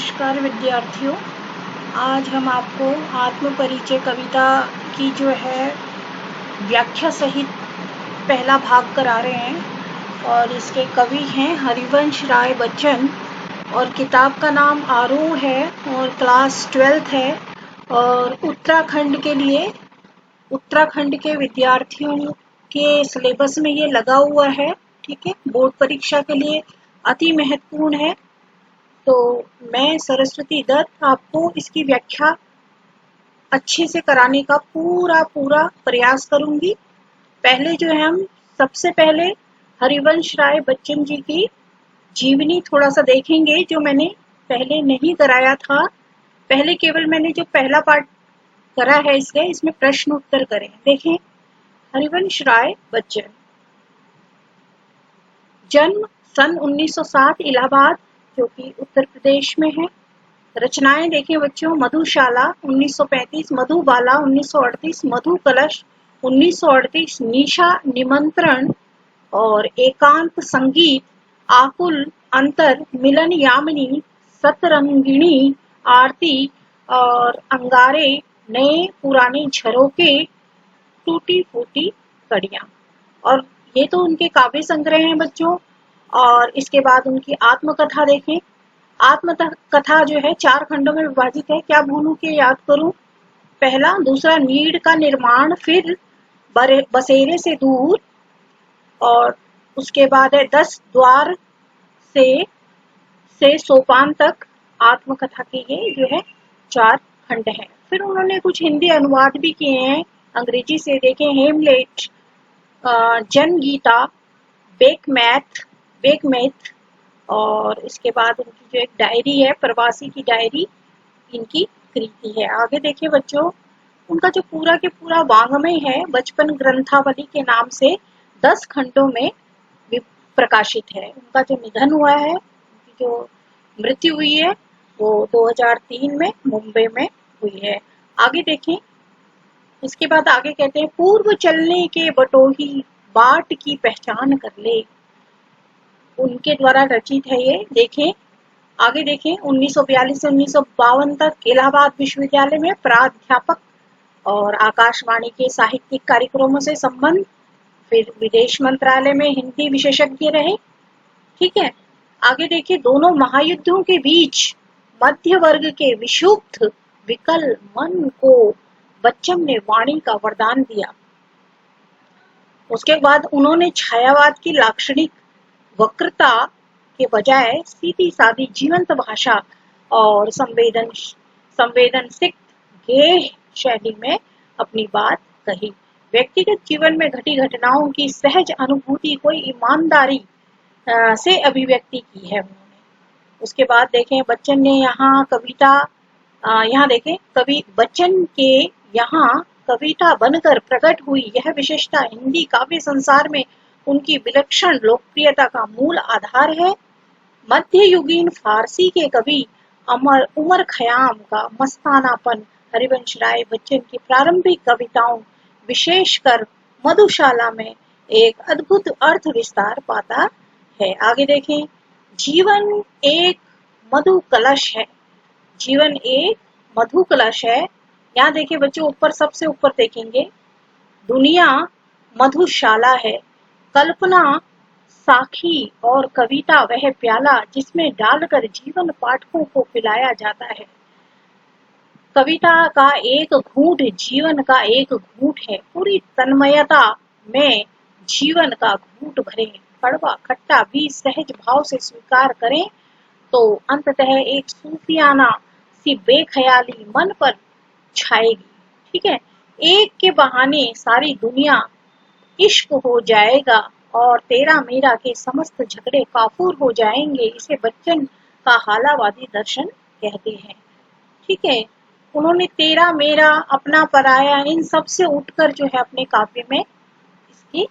नमस्कार विद्यार्थियों। आज हम आपको आत्मपरिचय कविता की जो है व्याख्या सहित पहला भाग करा रहे हैं और इसके कवि हैं हरिवंश राय बच्चन और किताब का नाम आरूढ़ है और क्लास 12th है और उत्तराखंड के विद्यार्थियों के सिलेबस में ये लगा हुआ है। ठीक है, बोर्ड परीक्षा के लिए अति महत्वपूर्ण है। तो मैं सरस्वती दत्त आपको इसकी व्याख्या अच्छे से कराने का पूरा प्रयास करूंगी। पहले जो है हम सबसे पहले हरिवंश राय बच्चन जी की जीवनी थोड़ा सा देखेंगे, जो मैंने पहले नहीं कराया था। पहले केवल मैंने जो पहला पार्ट करा है इसमें प्रश्न उत्तर करें। देखें, हरिवंश राय बच्चन, जन्म सन 1960 इलाहाबाद जो कि उत्तर प्रदेश में है। रचनाएं देखें बच्चों, मधुशाला 1935, मधुबाला 1938, मधु कलश 1938, निशा निमंत्रण और एकांत संगीत, आकुल अंतर, मिलन यामिनी, सतरंगिणी, आरती और अंगारे, नए पुराने झरोके, टूटी फूटी कड़ियां। और ये तो उनके काव्य संग्रह हैं बच्चों। और इसके बाद उनकी आत्मकथा देखें। आत्मकथा जो है 4 खंडों में विभाजित है। क्या भूलूं के याद करूं। पहला, दूसरा नीड़ का निर्माण, फिर बसेरे से दूर, और उसके बाद है 10 द्वार से सोपान तक। आत्मकथा के ये जो है 4 खंड हैं। फिर उन्होंने कुछ हिंदी अनुवाद भी किए हैं अंग्रेजी से। देखें, हेमलेट, जनगीता, बेकमैथ, और इसके बाद उनकी जो एक डायरी है, प्रवासी की डायरी, इनकी कृति है। आगे देखिए बच्चों, उनका जो पूरा के पूरा वाङ्मय है बचपन ग्रंथावली के नाम से 10 खंडों में प्रकाशित है। उनका जो निधन हुआ है, उनकी जो मृत्यु हुई है, वो 2003 में मुंबई में हुई है। आगे देखें, इसके बाद आगे कहते हैं, पूर्व चलने के बटोही बाट की पहचान कर ले। उनके द्वारा रचित है ये। देखें, आगे देखें, 1942 से 1952 तक इलाहाबाद विश्वविद्यालय में प्राध्यापक और आकाशवाणी के साहित्यिक कार्यक्रमों से संबंध। फिर विदेश मंत्रालय में हिंदी विशेषज्ञ रहे। ठीक है, आगे देखिए, दोनों महायुद्धों के बीच मध्य वर्ग के विक्षुब्ध विकल मन को बच्चन ने वाणी का वरदान दिया। उसके बाद उन्होंने छायावाद की लाक्षणिक वक्रता के बजाय सीधी सादी जीवंत भाषा और संवेदनसिक्त गेह शैली में अपनी बात कही। व्यक्तिगत जीवन में घटी घटनाओं की सहज अनुभूति को ईमानदारी से अभिव्यक्ति की है उन्होंने। उसके बाद देखें, बच्चन ने यहाँ कविता, यहाँ देखें, कवि बच्चन के यहाँ कविता बनकर प्रकट हुई यह विशेषता हिंदी काव्य संसार में उनकी विलक्षण लोकप्रियता का मूल आधार है। मध्ययुगीन फारसी के कवि उमर खयाम का मस्तानापन हरिवंश राय बच्चन की प्रारंभिक कविताओं, विशेषकर मधुशाला में एक अद्भुत अर्थ विस्तार पाता है। आगे देखें, जीवन एक मधु कलश है। जीवन एक मधु कलश है। यहाँ देखिए बच्चों, ऊपर सबसे ऊपर देखेंगे, दुनिया मधुशाला है, कल्पना साखी और कविता वह प्याला जिसमें डालकर जीवन पाठकों को पिलाया जाता है। कविता का एक घूंट जीवन का एक घूंट है। पूरी तन्मयता में जीवन का घूंट भरें, कड़वा खट्टा भी सहज भाव से स्वीकार करें तो अंततः एक सूफियाना सी बेख्याली मन पर छाएगी। ठीक है, एक के बहाने सारी दुनिया इश्क हो जाएगा और तेरा मेरा के समस्त झगड़े काफूर हो जाएंगे। इसे बच्चन का हालावादी दर्शन कहते हैं। ठीक है, उन्होंने तेरा मेरा, अपना पराया, इन सब से उठकर जो है अपने काव्य में इसकी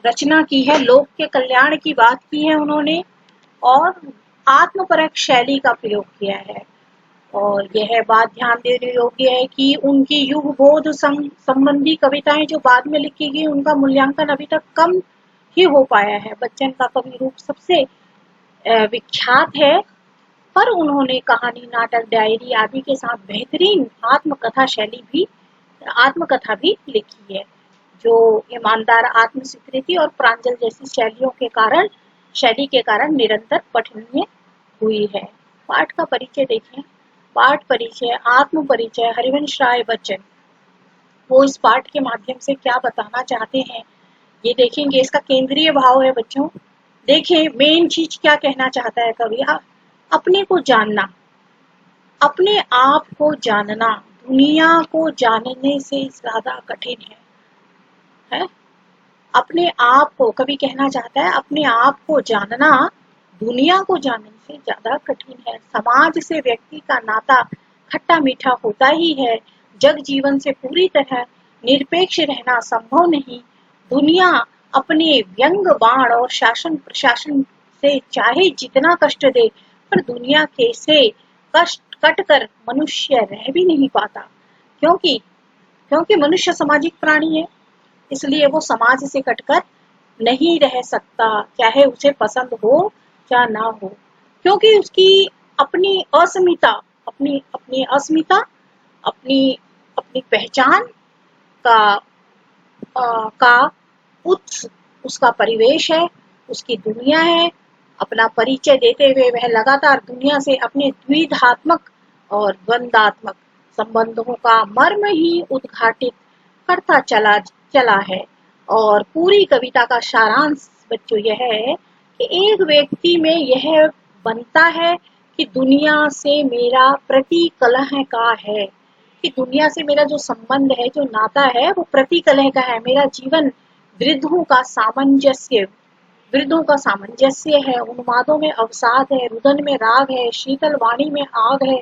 रचना की है। लोक के कल्याण की बात की है उन्होंने और आत्मपरक शैली का प्रयोग किया है। और यह बात ध्यान देने योग्य है कि उनकी युग बोध संबंधी कविताएं जो बाद में लिखी गई, उनका मूल्यांकन अभी तक कम ही हो पाया है। बच्चन का कवि रूप सबसे विख्यात है पर उन्होंने कहानी, नाटक, डायरी आदि के साथ बेहतरीन आत्मकथा भी लिखी है, जो ईमानदार, आत्म स्वीकृति और प्रांजल जैसी शैली के कारण निरंतर पठनीय हुई है। पाठ का परिचय देखें। पाठ परिचय, आत्म परिचय। हरिवंश राय बच्चन वो इस पाठ के माध्यम से क्या बताना चाहते हैं ये देखेंगे। इसका केंद्रीय भाव है बच्चों, देखें मेन चीज क्या कहना चाहता है कवि। अपने को जानना, अपने आप को जानना दुनिया को जानने से ज्यादा कठिन है? अपने आप को, कवि कहना चाहता है अपने आप को जानना दुनिया को जानने से ज्यादा कठिन है। समाज से व्यक्ति का नाता खट्टा मीठा होता ही है। जग जीवन से पूरी तरह निरपेक्ष रहना संभव नहीं। दुनिया अपने व्यंग, बाण और शासन प्रशासन से चाहे जितना कष्ट दे, पर दुनिया के से कष्ट कट कर मनुष्य रह भी नहीं पाता, क्योंकि मनुष्य सामाजिक प्राणी है, इसलिए वो समाज से कटकर नहीं रह सकता, चाहे उसे पसंद हो या ना हो, क्योंकि उसकी अपनी अस्मिता, अपनी अस्मिता, अपनी अपनी पहचान का का उसका परिवेश है, उसकी दुनिया है। अपना परिचय देते हुए वह लगातार दुनिया से अपने द्विधात्मक और द्वंद्वात्मक संबंधों का मर्म ही उद्घाटित करता चला है। और पूरी कविता का सारांश बच्चों यह है कि एक व्यक्ति में यह बनता है कि दुनिया से मेरा प्रतिकलह का है, कि दुनिया से मेरा जो संबंध है, जो नाता है, वो प्रतिकलह का है। मेरा जीवन वृद्धों का सामंजस्य है, उन्मादों में अवसाद है, रुदन में राग है, शीतल वाणी में आग है।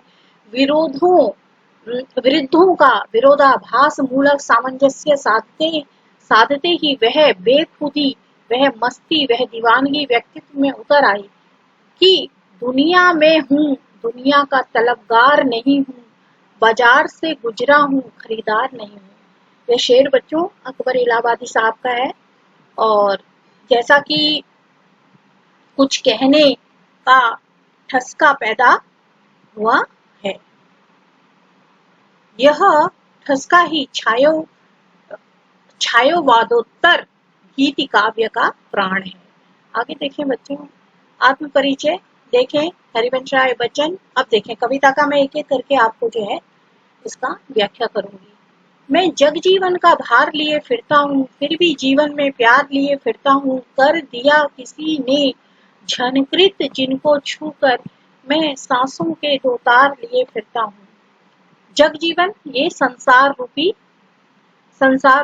विरुद्धों का विरोधाभास मूलक सामंजस्य साधते ही वह बेखुदी, वह मस्ती, वह दीवानगी व्यक्तित्व में उतर आई कि दुनिया में हूँ, दुनिया का तलबगार नहीं हूँ, बाजार से गुजरा हूँ, खरीदार नहीं हूँ। यह शेर बच्चों अकबर इलाहाबादी साहब का है। और जैसा कि कुछ कहने का ठसका पैदा हुआ है, यह ठसका ही छायोवादोत्तर गीति काव्य का प्राण है। आगे देखें बच्चों, आत्म परिचय देखें हरिवंश राय बच्चन। अब देखें कविता का मैं एक एक करके आपको जो है इसका व्याख्या करूंगी। मैं जग जीवन का भार लिए फिरता हूँ, फिर भी जीवन में प्यार लिए फिरता हूँ। कर दिया किसी ने झनकृत जिनको छूकर, मैं सांसों के दो तार लिए फिरता हूँ। जग जीवन ये संसार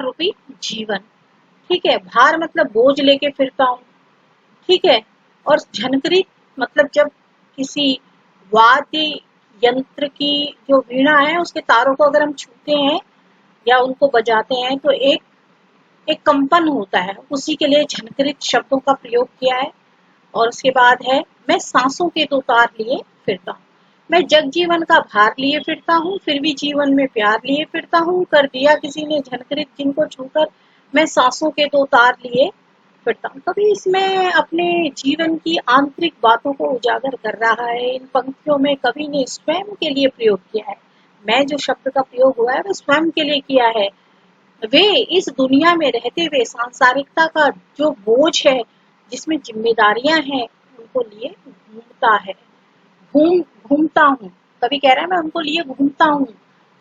रूपी जीवन, ठीक है। भार मतलब बोझ लेके फिरता हूँ, ठीक है। और झनकृत मतलब जब किसी वाद्य यंत्र की जो वीणा है उसके तारों को अगर हम छूते हैं या उनको बजाते हैं तो एक कंपन होता है, उसी के लिए झनकृत शब्दों का प्रयोग किया है। और उसके बाद है मैं सांसों के दो तार लिए फिरता हूँ। मैं जग जीवन का भार लिए फिरता हूँ, फिर भी जीवन में प्यार लिए फिरता हूँ। कर दिया किसी ने झनकृत जिनको छूकर, मैं सांसों के दो तार लिए फिरता हूँ। कभी इसमें अपने जीवन की आंतरिक बातों को उजागर कर रहा है। इन पंक्तियों में कवि ने स्वयं के लिए प्रयोग किया है। मैं जो शब्द का प्रयोग हुआ है वह स्वयं के लिए किया है। वे इस दुनिया में रहते हुए सांसारिकता का जो बोझ है, जिसमें जिम्मेदारियां हैं, उनको लिए घूमता हूँ। कभी कह रहा है मैं उनको लिए घूमता हूँ।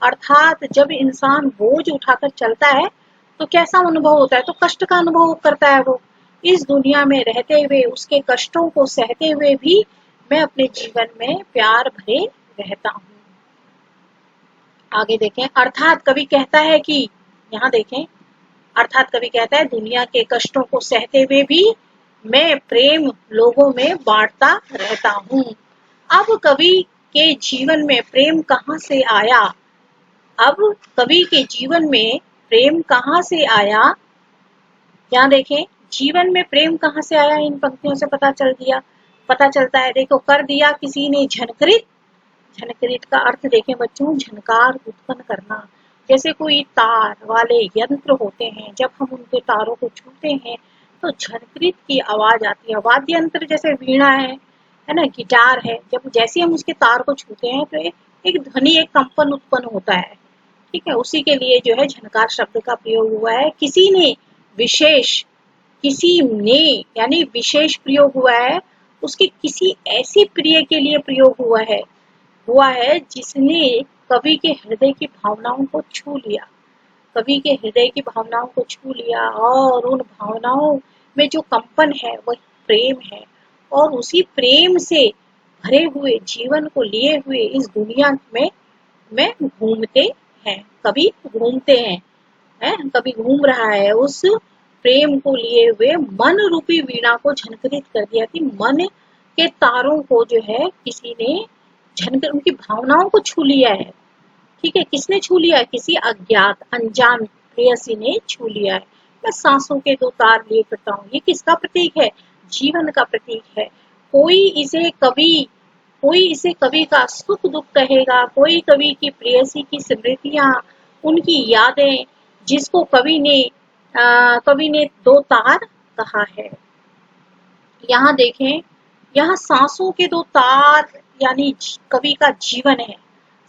अर्थात जब इंसान बोझ उठाकर चलता है तो कैसा अनुभव होता है, तो कष्ट का अनुभव करता है। वो इस दुनिया में रहते हुए उसके कष्टों को सहते हुए भी मैं अपने जीवन में प्यार भरे रहता हूँ। आगे देखें, अर्थात कवि कहता है कि, यहाँ देखें, अर्थात कवि कहता है दुनिया के कष्टों को सहते हुए भी मैं प्रेम लोगों में बांटता रहता हूँ। अब कवि के जीवन में प्रेम कहाँ से आया? अब कवि के जीवन में प्रेम कहाँ से आया? यहाँ देखें, जीवन में प्रेम कहाँ से आया, इन पंक्तियों से पता चलता है। देखो, कर दिया किसी ने झनकृत, झनकृत का अर्थ देखें बच्चों, झनकार उत्पन्न करना। जैसे कोई तार वाले यंत्र होते हैं, जब हम उनके तारों को छूते हैं तो झनकृत की आवाज आती है। वाद्य यंत्र जैसे वीणा है है ना, गिटार है, जब जैसे हम उसके तार को छूते हैं तो एक ध्वनि, एक कंपन उत्पन्न होता है। ठीक है, उसी के लिए जो है झनकार शब्द का प्रयोग हुआ है। विशेष किसी ने यानी विशेष प्रयोग हुआ है, उसके किसी ऐसी प्रिय के लिए प्रयोग हुआ है जिसने कवि के हृदय की भावनाओं को छू लिया। कवि के हृदय की भावनाओं को छू लिया और उन भावनाओं में जो कंपन है वह प्रेम है। और उसी प्रेम से भरे हुए जीवन को लिए हुए इस दुनिया में घूमते हैं। कवि घूमते हैं, कवि घूम रहा है, उस प्रेम को लिए हुए मन रूपी वीणा को झनकृत कर दिया कि मन के तारों को जो है किसी ने झनकर उनकी भावनाओं को छू लिया है। ठीक है, किसने छू लिया है? किसी अज्ञात अनजान प्रेयसी ने छू लिया है। मैं सांसों के दो तार लिए फिरता हूँ, ये किसका प्रतीक है? जीवन का प्रतीक है। कोई इसे कवि कोई इसे कवि का सुख दुख कहेगा, कोई कवि की प्रेयसी की स्मृतियां, उनकी यादें, जिसको कवि ने दो तार कहा है। यहाँ देखें, यहाँ सांसों के दो तार यानी कवि का जीवन है।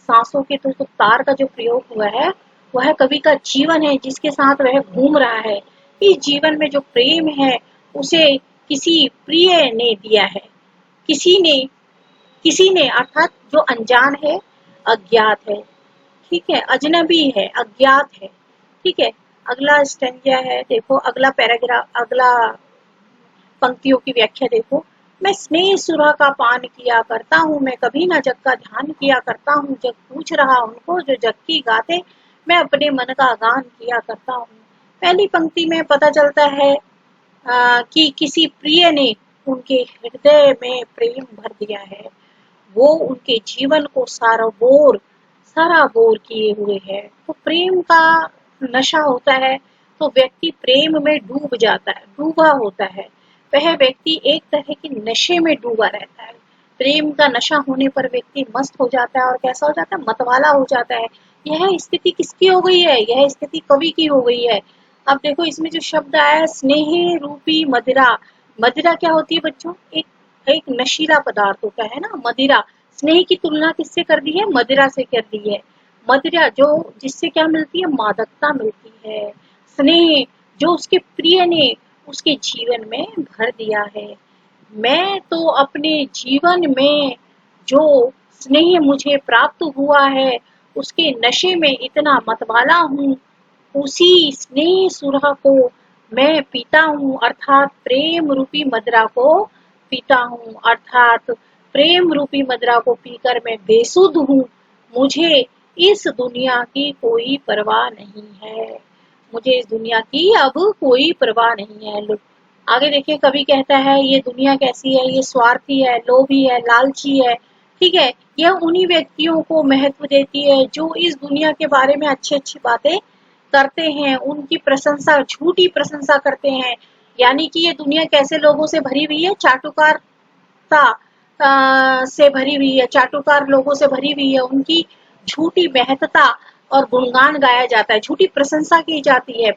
सांसों के दो तार का जो प्रयोग हुआ है वह कवि का जीवन है, जिसके साथ वह घूम रहा है। इस जीवन में जो प्रेम है उसे किसी प्रिय ने दिया है। किसी ने किसी ने अर्थात जो अनजान है, अज्ञात है, ठीक है, अजनबी है, अज्ञात है। ठीक है, अगला स्टेंजा है, देखो अगला पैराग्राफ, अगला पंक्तियों की व्याख्या देखो। मैं स्नेह सुरा का पान किया करता हूँ, मैं कभी न जग का ध्यान किया करता हूँ, जग पूछ रहा उनको जो जग की गाते, मैं अपने मन का गान किया करता हूँ। पहली पंक्ति में पता चलता है कि किसी प्रिय ने उनके हृदय में प्रेम भर दिया है। वो उनके जीवन को साराबोर किए हुए है। तो प्रेम का नशा होता है तो व्यक्ति प्रेम में डूब जाता है, डूबा होता है। वह व्यक्ति एक तरह के नशे में डूबा रहता है। प्रेम का नशा होने पर व्यक्ति मस्त हो जाता है और कैसा हो जाता है? मतवाला हो जाता है। यह स्थिति किसकी हो गई है? यह स्थिति कवि की हो गई है। अब देखो इसमें जो शब्द आया है स्नेह रूपी मदिरा। मदिरा क्या होती है बच्चों? एक एक नशीला पदार्थ होता है ना, मदिरा। स्नेह की तुलना किससे कर दी है? मदिरा से कर दी है। मदिरा जो जिससे क्या मिलती है? मादकता मिलती है। स्नेह जो उसके प्रिय ने उसके जीवन में भर दिया है। मैं तो अपने जीवन में जो स्नेह मुझे प्राप्त हुआ है उसके नशे में इतना मतवाला हूँ, उसी स्नेह सुरह को मैं पीता हूँ, अर्थात प्रेम रूपी मदिरा को पीता हूँ, अर्थात प्रेम रूपी मदिरा को पीकर मैं बेसुध हूँ। मुझे इस दुनिया की कोई परवाह नहीं है। मुझे इस दुनिया की अब कोई परवाह नहीं है। आगे देखिए कवि कहता है ये दुनिया कैसी है? ये स्वार्थी है, लोभी है, लालची है। ठीक है, यह उन्हीं व्यक्तियों को महत्व देती है जो इस दुनिया के बारे में अच्छी अच्छी बातें करते हैं, उनकी प्रशंसा, झूठी प्रशंसा करते हैं। यानी कि ये दुनिया कैसे लोगों से भरी हुई है? से भरी हुई है, चाटुकार लोगों से भरी हुई है। उनकी झूठी महत्ता और गुणगान गाया जाता है, झूठी प्रशंसा की जाती है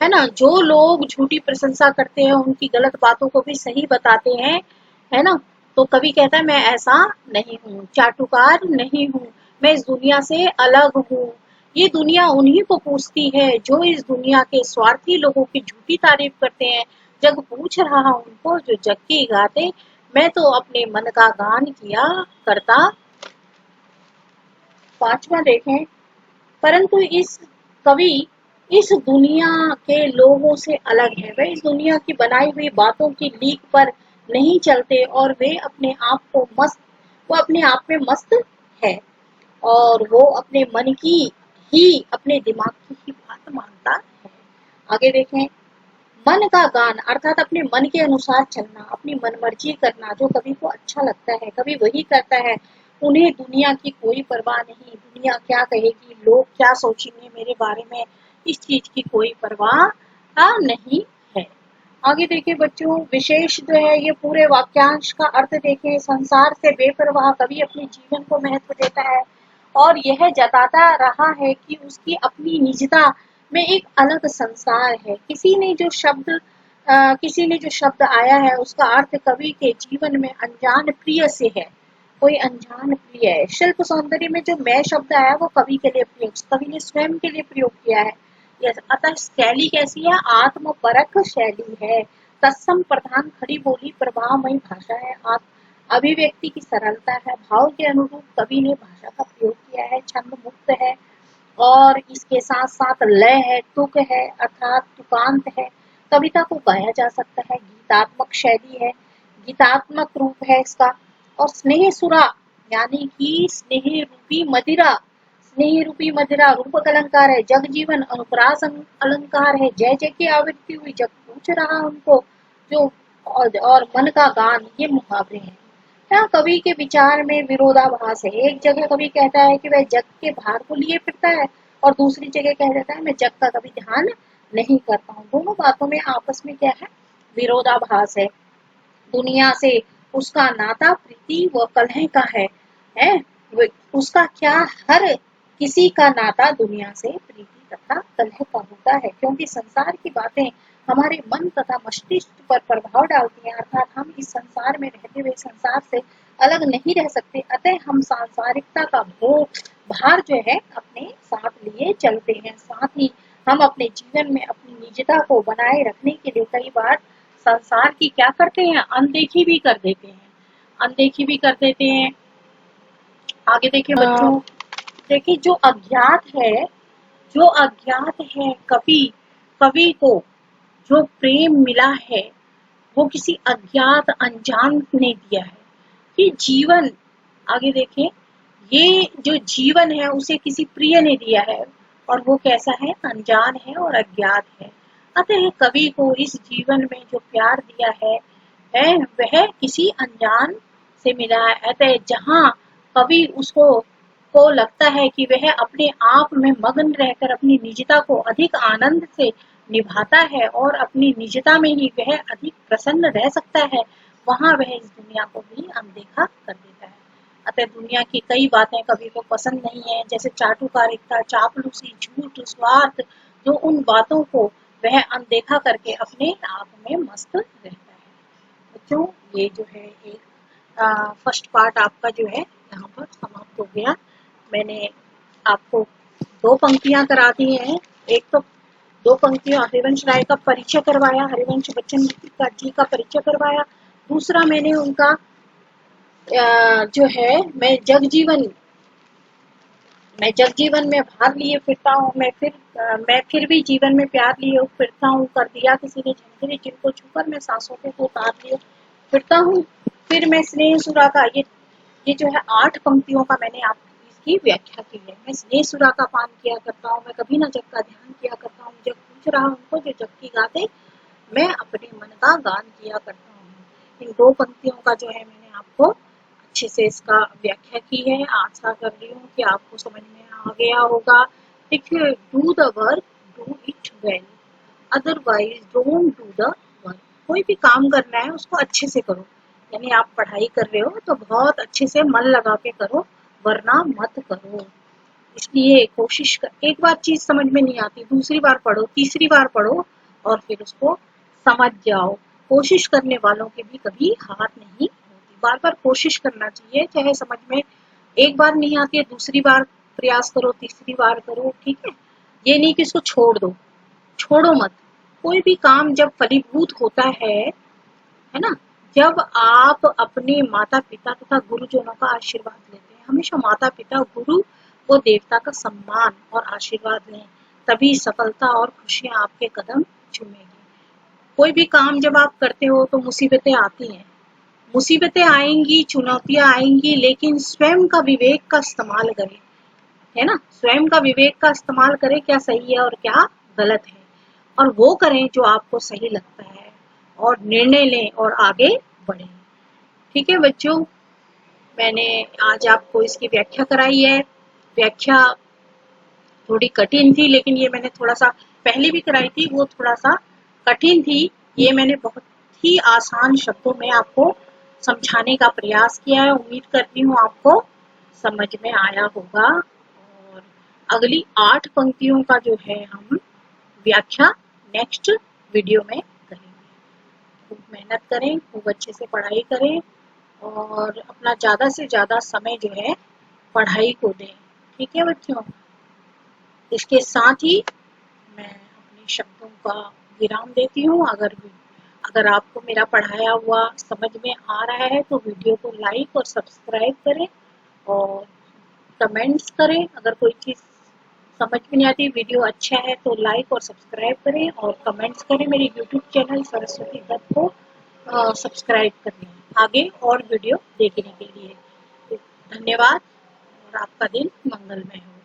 ना। जो लोग झूठी प्रशंसा करते हैं उनकी गलत बातों को भी सही बताते हैं, है ना। तो कवि कहता है मैं ऐसा नहीं हूँ, चाटुकार नहीं हूँ, मैं इस दुनिया से अलग हूँ। ये दुनिया उन्हीं को पूछती है जो इस दुनिया के स्वार्थी लोगों की झूठी तारीफ करते हैं। जग पूछ रहा उनको जो जग की गाते, मैं तो अपने मन का गान किया करता। पांचवा देखें, परंतु इस कवि इस दुनिया के लोगों से अलग है। वे इस दुनिया की बनाई हुई बातों की लीक पर नहीं चलते और वो अपने आप में मस्त है और वो अपने मन की ही, अपने दिमाग की ही बात मानता है। आगे देखें, मन का गान अर्थात अपने मन के अनुसार चलना, अपनी मनमर्जी करना, जो कवि को अच्छा लगता है कवि वही करता है। उन्हें दुनिया की कोई परवाह नहीं, दुनिया क्या कहेगी, लोग क्या सोचेंगे मेरे बारे में, इस चीज की कोई परवाह नहीं है। आगे देखिए बच्चों, विशेष जो है ये पूरे वाक्यांश का अर्थ देखें। संसार से बेपरवाह कवि अपने जीवन को महत्व देता है और यह जताता रहा है कि उसकी अपनी निजता में एक अलग संसार है। किसी ने जो शब्द किसी ने जो शब्द आया है उसका अर्थ कवि के जीवन में अनजान प्रिय से है, कोई अनजान प्रिय है। शिल्प सौंदर्य में जो मैं शब्द आया वो कवि के लिए प्रयोग, कवि ने स्वयं के लिए प्रयोग किया है। अतः शैली कैसी है, आत्मपरक शैली है, तत्सम प्रधान खड़ी बोली प्रभावमयी भाषा है, अभिव्यक्ति की सरलता है, भाव के अनुरूप कवि ने भाषा का प्रयोग किया है, छंद मुक्त है और इसके साथ साथ लय है, तुक है अर्थात तुकांत है, कविता को गाया जा सकता है, गीतात्मक शैली है, गीतात्मक रूप है इसका, और स्नेह सुरा यानी कि स्नेह रूपी मदिरा रूपक अलंकार है, जग जीवन अनुप्रास अलंकार है, जय जय की आवृत्ति हुई जग पूछ रहा उनको जो, और मन का गान, ये मुहावरे हैं। क्या कवि के विचार में विरोधाभास है, एक जगह कवि कहता है कि वह जग के भार को लिए फिरता है और दूसरी जगह कह देता है मैं जग का कभी ध्यान नहीं करता हूँ। दोनों बातों में आपस में क्या है, विरोधाभास है। दुनिया से उसका नाता प्रीति व कलह का है? उसका क्या, हर किसी का नाता दुनिया से प्रीति तथा कलह का होता है, क्योंकि संसार की बातें हमारे मन तथा मस्तिष्क पर प्रभाव डालती हैं, अर्थात हम इस संसार में रहते हुए संसार से अलग नहीं रह सकते, अतः हम सांसारिकता का भार जो है अपने साथ लिए चलते हैं। साथ ही हम अपने जीवन में अपनी निजता को बनाए रखने के लिए कई बार संसार की क्या करते हैं, अनदेखी भी कर देते हैं, अनदेखी भी कर देते हैं। आगे देखिए बच्चों, देखिए जो अज्ञात है कवि को जो प्रेम मिला है वो किसी अज्ञात अनजान ने दिया है। ये जीवन, आगे देखें, ये जो जीवन है उसे किसी प्रिय ने दिया है और वो कैसा है, अनजान है और अज्ञात है। अतः कवि को इस जीवन में जो प्यार दिया है वह किसी अनजान से मिला है। अतः जहाँ कवि को लगता है कि वह अपने आप में मग्न रहकर अपनी निजता को अधिक आनंद से निभाता है और अपनी निजता में ही वह अधिक प्रसन्न रह सकता है, वहां वह इस दुनिया को भी अनदेखा कर देता है। अतः दुनिया की कई बातें कवि को पसंद नहीं है, जैसे चाटुकारिता, चापलूसी, झूठ, स्वार्थ, जो उन बातों को वह अनदेखा करके अपने आप में मस्त रहता है। बच्चों ये जो है एक फर्स्ट पार्ट आपका जो है यहाँ पर समाप्त हो गया। मैंने आपको 2 पंक्तियां करा दी हैं। एक तो 2 पंक्तियां हरिवंश राय का परिचय करवाया, हरिवंश बच्चन जी का परिचय करवाया। दूसरा मैंने उनका जो है मैं जगजीवन में भार लिए फिरता हूँ, मैं फिर भी जीवन में प्यार लिए फिरता हूँ, कर दिया किसी ने झंझरी जिनको छूकर मैं सांसों को उतार लिए फिरता हूँ। फिर मैं स्नेह सुरा का ये जो है 8 पंक्तियों का मैंने आप इसकी व्याख्या की है। मैं स्नेह सुरा का पान किया करता हूँ, मैं कभी ना जग का ध्यान किया करता हूँ, जग पूछ रहा उनको जो जग की गाते, मैं अपने मन का गान किया करता हूँ। इन 2 पंक्तियों का जो है मैंने आपको अच्छे से इसका व्याख्या की है। आशा कर रही हूँ कि आपको समझ में आ गया होगा। देखिए, do the work, do it well, otherwise don't do the work. कोई भी काम करना है उसको अच्छे से करो, यानी आप पढ़ाई कर रहे हो तो बहुत अच्छे से मन लगा के करो, वरना मत करो। इसलिए कोशिश कर, एक बार चीज समझ में नहीं आती, दूसरी बार पढ़ो, तीसरी बार पढ़ो और फिर उसको समझ जाओ। कोशिश करने वालों के भी कभी हार नहीं होती, बार बार कोशिश करना चाहिए, चाहे समझ में एक बार नहीं आती है दूसरी बार प्रयास करो, तीसरी बार करो, ठीक है। ये नहीं कि इसको छोड़ दो, छोड़ो मत। कोई भी काम जब फलीभूत होता है ना, जब आप अपने माता पिता तथा गुरुजनों का आशीर्वाद लेते हैं, हमेशा माता पिता, गुरु व देवता का सम्मान और आशीर्वाद लें, तभी सफलता और खुशियां आपके कदम चूमेगी। कोई भी काम जब आप करते हो तो मुसीबतें आती हैं, मुसीबतें आएंगी, चुनौतियां आएंगी, लेकिन स्वयं का विवेक का इस्तेमाल करें, है ना, स्वयं का विवेक का इस्तेमाल करें, क्या सही है और क्या गलत है, और वो करें जो आपको सही लगता है और निर्णय लें और आगे बढ़ें। ठीक है बच्चों, मैंने आज आपको इसकी व्याख्या कराई है। व्याख्या थोड़ी कठिन थी, लेकिन ये मैंने थोड़ा सा पहले भी कराई थी, वो थोड़ा सा कठिन थी, ये मैंने बहुत ही आसान शब्दों में आपको समझाने का प्रयास किया है। उम्मीद करती हूँ आपको समझ में आया होगा और अगली 8 पंक्तियों का जो है हम व्याख्या नेक्स्ट वीडियो में करेंगे। खूब मेहनत करें, खूब अच्छे से पढ़ाई करें और अपना ज़्यादा से ज़्यादा समय जो है पढ़ाई को दें। ठीक है बच्चों, इसके साथ ही मैं अपने शब्दों का विराम देती हूँ। अगर आपको मेरा पढ़ाया हुआ समझ में आ रहा है तो वीडियो को लाइक और सब्सक्राइब करें और कमेंट्स करें। अगर कोई चीज़ समझ में नहीं आती, वीडियो अच्छा है तो लाइक और सब्सक्राइब करें और कमेंट्स करें। मेरे यूट्यूब चैनल सरस्वती दत्त को सब्सक्राइब करें आगे और वीडियो देखने के लिए। धन्यवाद और आपका दिन मंगलमय हो।